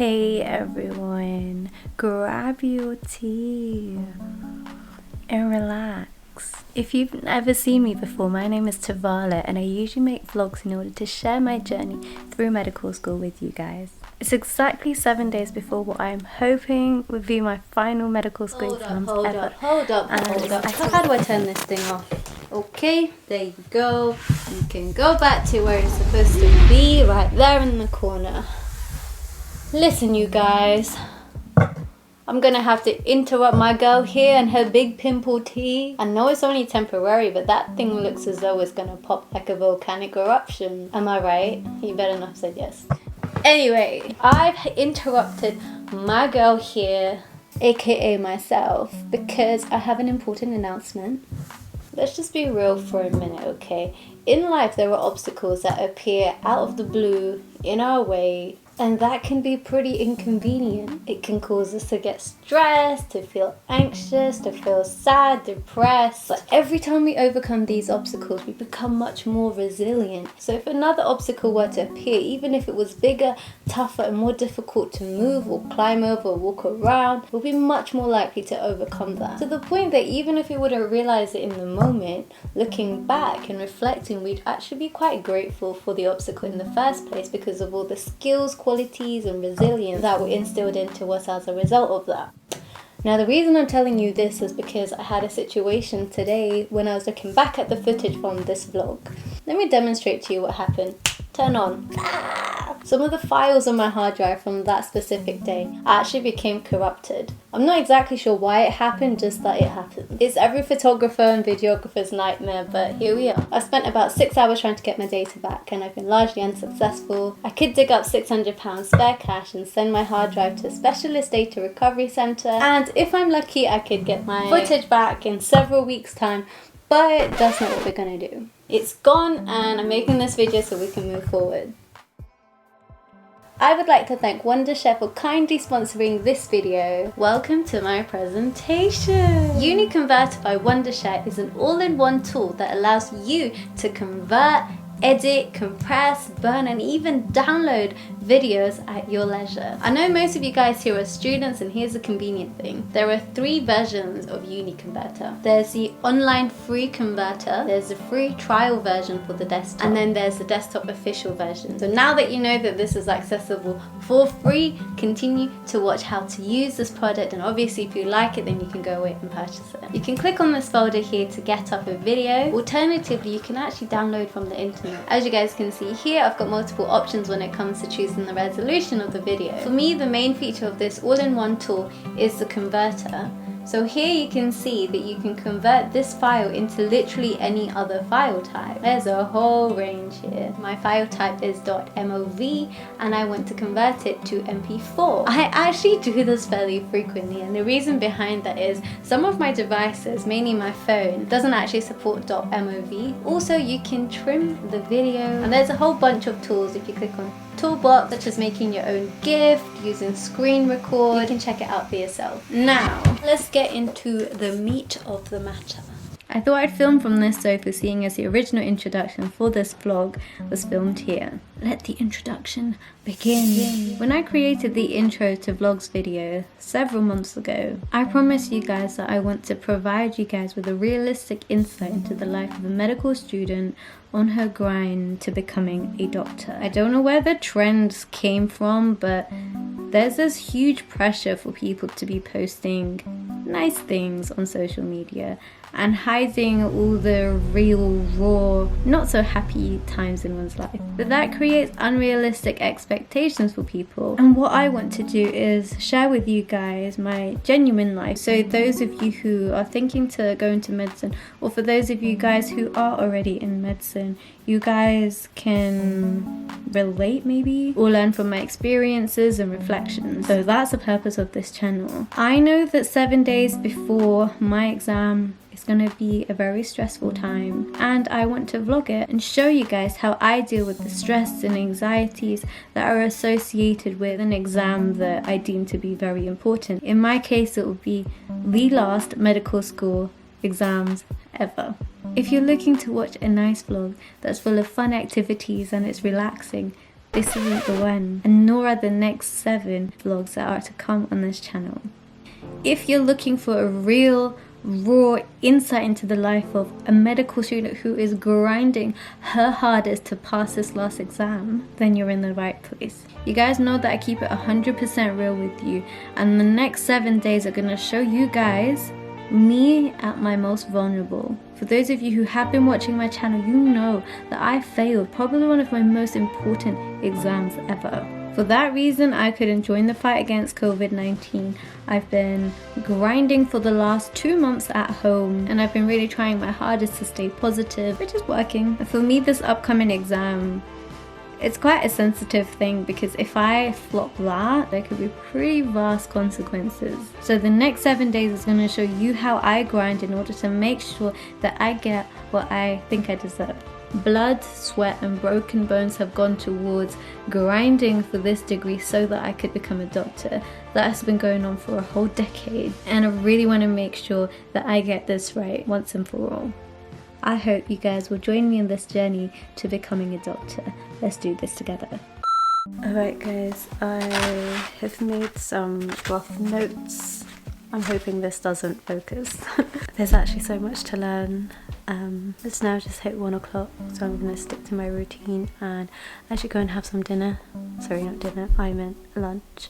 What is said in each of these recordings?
Hey everyone, grab your tea and relax. If you've never seen me before, my name is Tavala and I usually make vlogs in order to share my journey through medical school with you guys. It's exactly 7 days before what I'm hoping would be my final medical school exams ever. Hold up. How do I turn this thing off? Okay, there you go. You can go back to where it's supposed to be, right there in the corner. Listen, you guys, I'm gonna have to interrupt my girl here and her big pimple tea. I know it's only temporary, but that thing looks as though it's gonna pop like a volcanic eruption. Am I right? You better not have said yes. Anyway, I've interrupted my girl here, aka myself, because I have an important announcement. Let's just be real for a minute, okay? In life, there are obstacles that appear out of the blue in our way, and that can be pretty inconvenient. It can cause us to get stressed, to feel anxious, to feel sad, depressed. But every time we overcome these obstacles, we become much more resilient. So if another obstacle were to appear, even if it was bigger, tougher, and more difficult to move or climb over or walk around, we'll be much more likely to overcome that. To the point that even if we wouldn't realize it in the moment, looking back and reflecting, we'd actually be quite grateful for the obstacle in the first place because of all the skills, qualities and resilience that were instilled into us as a result of that. Now the reason I'm telling you this is because I had a situation today when I was looking back at the footage from this vlog. Let me demonstrate to you what happened. Turn on. Some of the files on my hard drive from that specific day actually became corrupted. I'm not exactly sure why it happened, just that it happened. It's every photographer and videographer's nightmare, but here we are. I spent about 6 hours trying to get my data back and I've been largely unsuccessful. I could dig up £600 spare cash and send my hard drive to a specialist data recovery centre, and if I'm lucky I could get my footage back in several weeks' time, but that's not what we're gonna do. It's gone and I'm making this video so we can move forward. I would like to thank Wonderchef for kindly sponsoring this video. Welcome to my presentation. UniConverter by Wonderchef is an all-in-one tool that allows you to convert, edit, compress, burn and even download videos at your leisure. I know most of you guys here are students, and here's a convenient thing. There are 3 versions of UniConverter. There's the online free converter, there's the free trial version for the desktop, and then there's the desktop official version. So now that you know that this is accessible for free, continue to watch how to use this product, and obviously if you like it then you can go away and purchase it. You can click on this folder here to get up a video. Alternatively, you can actually download from the internet. As you guys can see here, I've got multiple options when it comes to choosing the resolution of the video. For me, the main feature of this all-in-one tool is the converter. So here you can see that you can convert this file into literally any other file type. There's a whole range here. My file type is .mov and I want to convert it to MP4. I actually do this fairly frequently, and the reason behind that is some of my devices, mainly my phone, doesn't actually support .mov. Also, you can trim the video, and there's a whole bunch of tools if you click on toolbox, such as making your own GIF, using screen record. You can check it out for yourself. Now, let's get into the meat of the matter. I thought I'd film from this sofa, seeing as the original introduction for this vlog was filmed here. Let the introduction begin. When I created the intro to vlogs video several months ago, I promised you guys that I want to provide you guys with a realistic insight into the life of a medical student on her grind to becoming a doctor. I don't know where the trends came from, but there's this huge pressure for people to be posting nice things on social media and hiding all the real, raw, not so happy times in one's life. But that creates unrealistic expectations for people. And what I want to do is share with you guys my genuine life. So those of you who are thinking to go into medicine, or for those of you guys who are already in medicine, you guys can relate maybe, or learn from my experiences and reflections. So that's the purpose of this channel. I know that 7 days before my exam, it's going to be a very stressful time, and I want to vlog it and show you guys how I deal with the stress and anxieties that are associated with an exam that I deem to be very important. In my case, it will be the last medical school exams ever. If you're looking to watch a nice vlog that's full of fun activities and it's relaxing, this isn't the one, and nor are the next 7 vlogs that are to come on this channel. If you're looking for a real raw insight into the life of a medical student who is grinding her hardest to pass this last exam, then you're in the right place. You guys know that I keep it 100% real with you, and the next 7 days are gonna show you guys me at my most vulnerable. For those of you who have been watching my channel, you know that I failed probably one of my most important exams ever. For that reason, I couldn't join the fight against COVID-19. I've been grinding for the last 2 months at home, and I've been really trying my hardest to stay positive, which is working. For me, this upcoming exam, it's quite a sensitive thing because if I flop that, there could be pretty vast consequences. So the next 7 days is going to show you how I grind in order to make sure that I get what I think I deserve. Blood, sweat and broken bones have gone towards grinding for this degree so that I could become a doctor. That has been going on for a whole decade, and I really want to make sure that I get this right once and for all. I hope you guys will join me in this journey to becoming a doctor. Let's do this together. Alright guys, I have made some rough notes. I'm hoping this doesn't focus. There's actually so much to learn. It's now just hit 1 o'clock, so I'm going to stick to my routine and actually go and have some dinner. Sorry, not dinner, I meant lunch.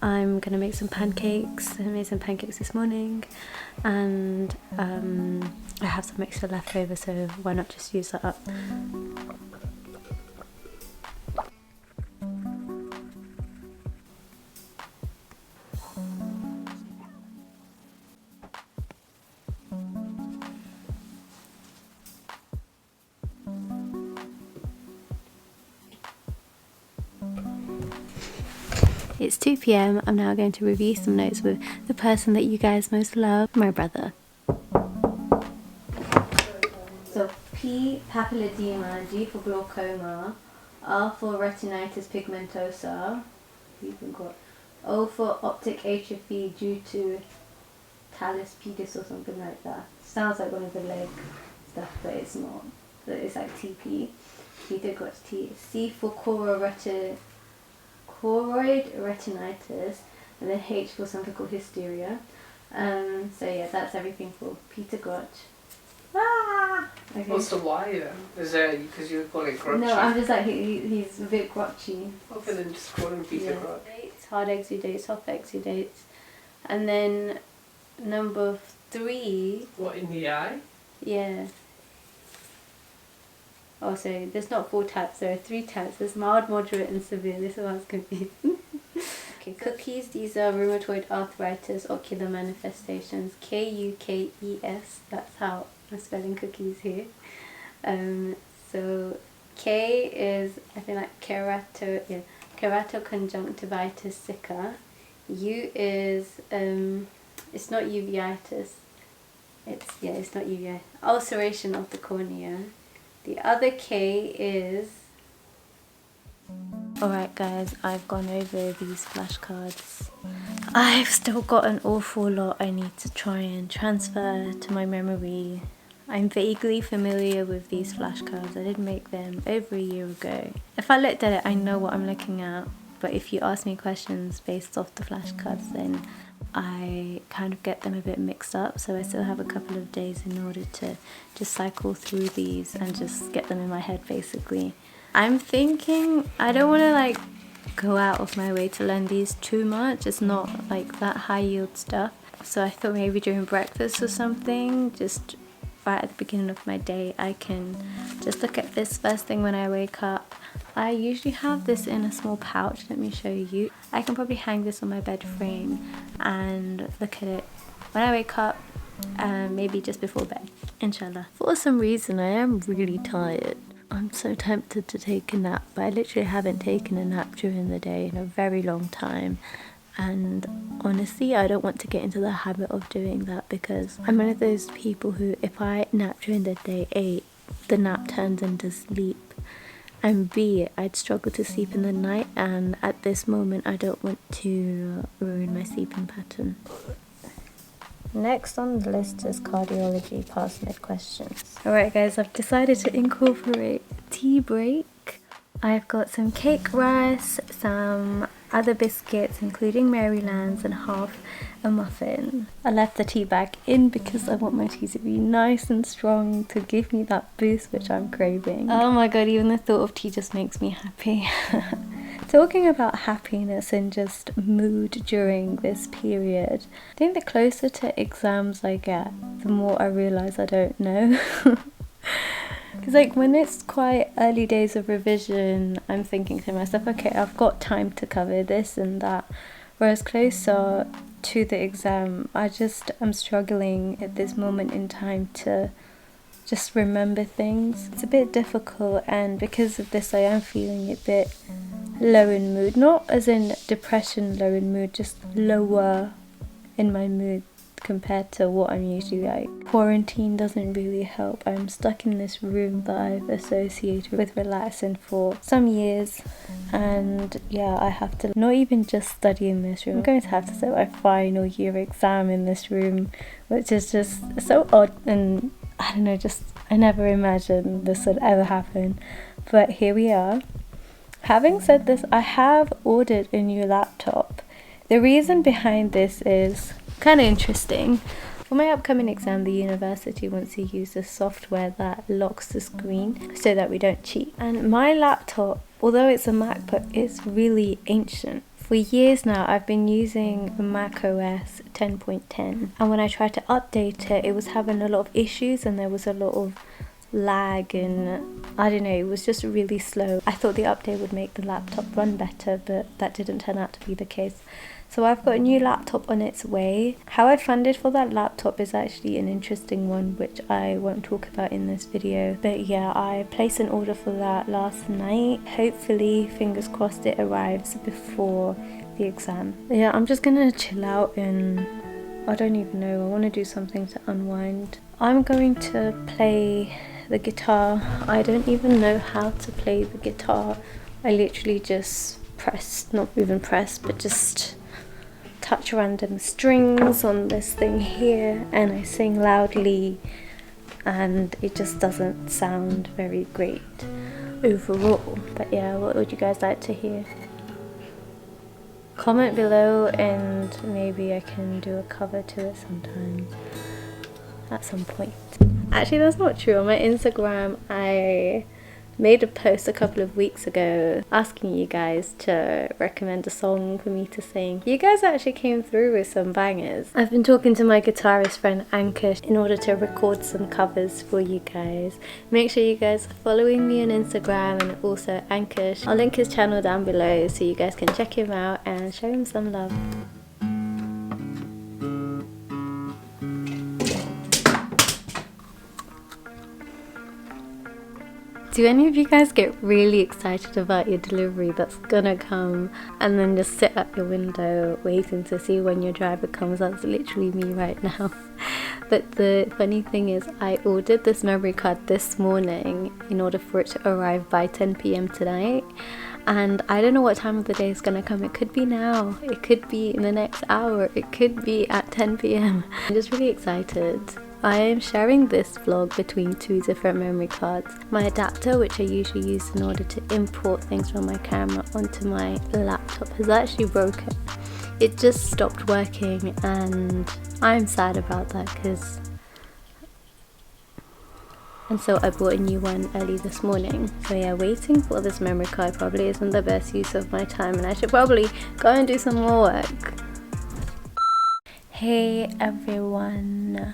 I'm going to make some pancakes. I made some pancakes this morning, and I have some extra left over, so why not just use that up. It's 2 PM. I'm now going to review some notes with the person that you guys most love, my brother. So P, papilledema, G for glaucoma, R for retinitis pigmentosa, O for optic atrophy due to talus pedis or something like that. Sounds like one of the leg stuff, but it's not. It's like TP. Peter got T. C for choroid retinitis, and then H for something called hysteria. So yeah, that's everything for Peter Gotch. Ah! Okay. What's the Y then? Is there, because you call it Grotchy? No, I'm just like, he's a bit grotchy. Okay, then just call him Peter Grotch. Hard exudates, soft exudates. And then number 3. What, in the eye? Yeah. Oh, sorry, there's not 4 types, there are 3 types. There's mild, moderate and severe. This is why I was confused. Okay, cookies, these are rheumatoid arthritis, ocular manifestations. K-U-K-E-S, that's how I'm spelling cookies here. So K is, I think, like keratoconjunctivitis sicca. U is, it's not uveitis. It's not uveitis. Ulceration of the cornea. The other K is... Alright guys, I've gone over these flashcards. I've still got an awful lot I need to try and transfer to my memory. I'm vaguely familiar with these flashcards. I did make them over a year ago. If I looked at it, I know what I'm looking at. But if you ask me questions based off the flashcards, then I kind of get them a bit mixed up. So I still have a couple of days in order to just cycle through these and just get them in my head basically. I'm thinking I don't want to like go out of my way to learn these too much. It's not like that high yield stuff. So I thought maybe during breakfast or something, just right at the beginning of my day, I can just look at this first thing when I wake up. I usually have this in a small pouch. Let me show you. I can probably hang this on my bed frame and look at it when I wake up, maybe just before bed, inshallah. For some reason I am really tired. I'm so tempted to take a nap, but I literally haven't taken a nap during the day in a very long time. And honestly, I don't want to get into the habit of doing that because I'm one of those people who, if I nap during the day, A, the nap turns into sleep, and B, I'd struggle to sleep in the night, and at this moment I don't want to ruin my sleeping pattern. Next on the list is cardiology past mid questions. Alright guys, I've decided to incorporate a tea break I've got some cake rice, some other biscuits including Maryland's, and half a muffin. I left the tea bag in because I want my tea to be nice and strong to give me that boost which I'm craving. Oh my god, even the thought of tea just makes me happy. Talking about happiness and just mood during this period, I think the closer to exams I get, the more I realise I don't know. Because like when it's quite early days of revision, I'm thinking to myself, okay, I've got time to cover this and that. Whereas closer to the exam, I'm struggling at this moment in time to just remember things. It's a bit difficult, and because of this I am feeling a bit low in mood. Not as in depression low in mood, just lower in my mood compared to what I'm usually like. Quarantine doesn't really help. I'm stuck in this room that I've associated with relaxing for some years, and yeah, I have to not even just study in this room. I'm going to have to sit my final year exam in this room, which is just so odd, and I don't know, just I never imagined this would ever happen, but here we are. Having said this, I have ordered a new laptop. The reason behind this is kind of interesting. For my upcoming exam, the university wants to use a software that locks the screen so that we don't cheat. And my laptop, although it's a MacBook, it's really ancient. For years now, I've been using Mac OS 10.10, and when I tried to update it, it was having a lot of issues and there was a lot of lag, and I don't know, it was just really slow. I thought the update would make the laptop run better, but that didn't turn out to be the case. So I've got a new laptop on its way. How I funded for that laptop is actually an interesting one, which I won't talk about in this video. But yeah, I placed an order for that last night. Hopefully, fingers crossed, it arrives before the exam. Yeah, I'm just gonna chill out and I don't even know, I want to do something to unwind. I'm going to play the guitar. I don't even know how to play the guitar. I literally just press, not even press, but just touch random strings on this thing here, and I sing loudly, and it just doesn't sound very great overall. But yeah, what would you guys like to hear? Comment below and maybe I can do a cover to it sometime at some point. Actually, that's not true. On my Instagram, I made a post a couple of weeks ago asking you guys to recommend a song for me to sing. You guys actually came through with some bangers. I've been talking to my guitarist friend Ankush in order to record some covers for you guys. Make sure you guys are following me on Instagram, and also Ankush. I'll link his channel down below so you guys can check him out and show him some love. Do any of you guys get really excited about your delivery that's gonna come and then just sit at your window waiting to see when your driver comes? That's literally me right now. But the funny thing is, I ordered this memory card this morning in order for it to arrive by 10 p.m. tonight, and I don't know what time of the day it's gonna come. It could be now, it could be in the next hour, it could be at 10 p.m. I'm just really excited. I am sharing this vlog between two different memory cards. My adapter, which I usually use in order to import things from my camera onto my laptop, has actually broken. It just stopped working, and I'm sad about that and so I bought a new one early this morning. So yeah, waiting for this memory card probably isn't the best use of my time, and I should probably go and do some more work. Hey everyone.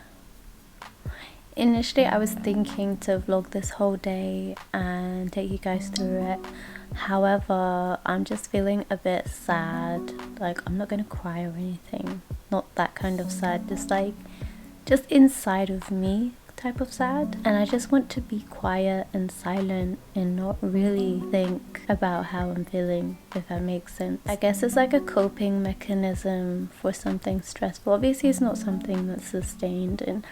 Initially I was thinking to vlog this whole day and take you guys through it. However, I'm just feeling a bit sad. Like, I'm not gonna cry or anything. Not that kind of sad, just inside of me type of sad. And I just want to be quiet and silent and not really think about how I'm feeling, if that makes sense. I guess it's like a coping mechanism for something stressful. Obviously it's not something that's sustained, and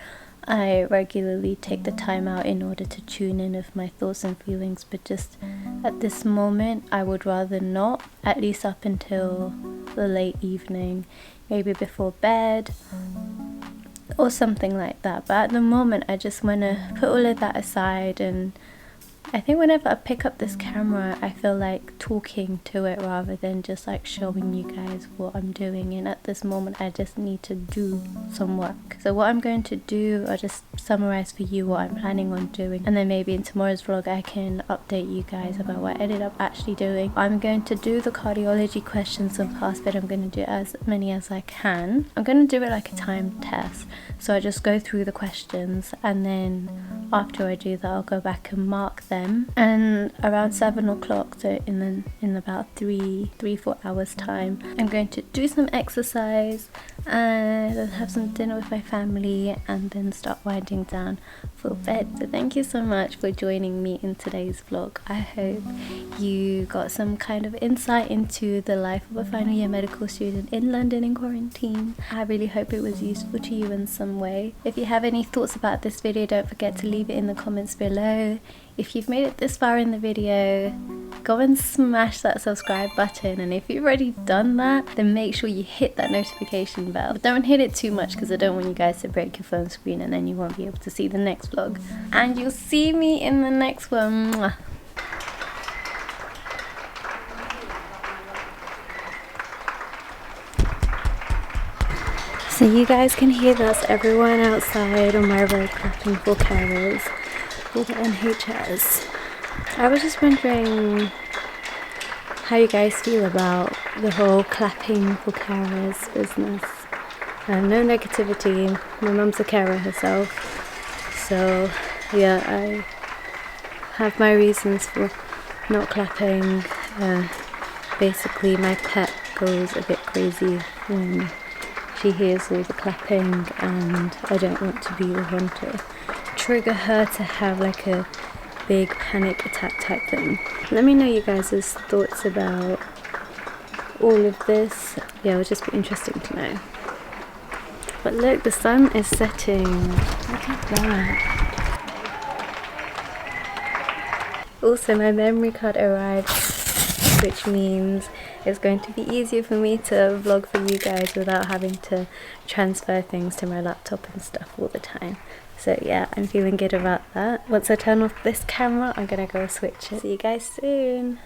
I regularly take the time out in order to tune in with my thoughts and feelings, but just at this moment I would rather not, at least up until the late evening, maybe before bed or something like that. But at the moment I just want to put all of that aside and I think whenever I pick up this camera, I feel like talking to it rather than just like showing you guys what I'm doing, and at this moment I just need to do some work. So what I'm going to do, I'll just summarize for you what I'm planning on doing, and then maybe in tomorrow's vlog I can update you guys about what I ended up actually doing. I'm going to do the cardiology questions and past bit. I'm going to do as many as I can. I'm going to do it like a timed test, so I just go through the questions, and then after I do that I'll go back and mark them. And around 7 o'clock, so in about 3-4 hours time, I'm going to do some exercise and have some dinner with my family, and then start winding down for bed. So thank you so much for joining me in today's vlog. I hope you got some kind of insight into the life of a final year medical student in London in quarantine. I really hope it was useful to you in some way. If you have any thoughts about this video, don't forget to leave it in the comments below. If you've made it this far in the video, go and smash that subscribe button, and if you've already done that, then make sure you hit that notification bell. But don't hit it too much, because I don't want you guys to break your phone screen and then you won't be able to see the next vlog. And you'll see me in the next one. Mwah. So you guys can hear that's everyone outside on my road clapping for carers, all the NHS. I was just wondering how you guys feel about the whole clapping for carers business. No negativity, my mum's a carer herself, so yeah, I have my reasons for not clapping. Basically my pet goes a bit crazy when she hears all the clapping, and I don't want to be the one to trigger her to have like a big panic attack type thing. Let me know you guys' thoughts about all of this. Yeah, it would just be interesting to know. But look, the sun is setting. Look at that. Also, my memory card arrived, which means it's going to be easier for me to vlog for you guys without having to transfer things to my laptop and stuff all the time. So yeah, I'm feeling good about that. Once I turn off this camera, I'm gonna go switch it. See you guys soon.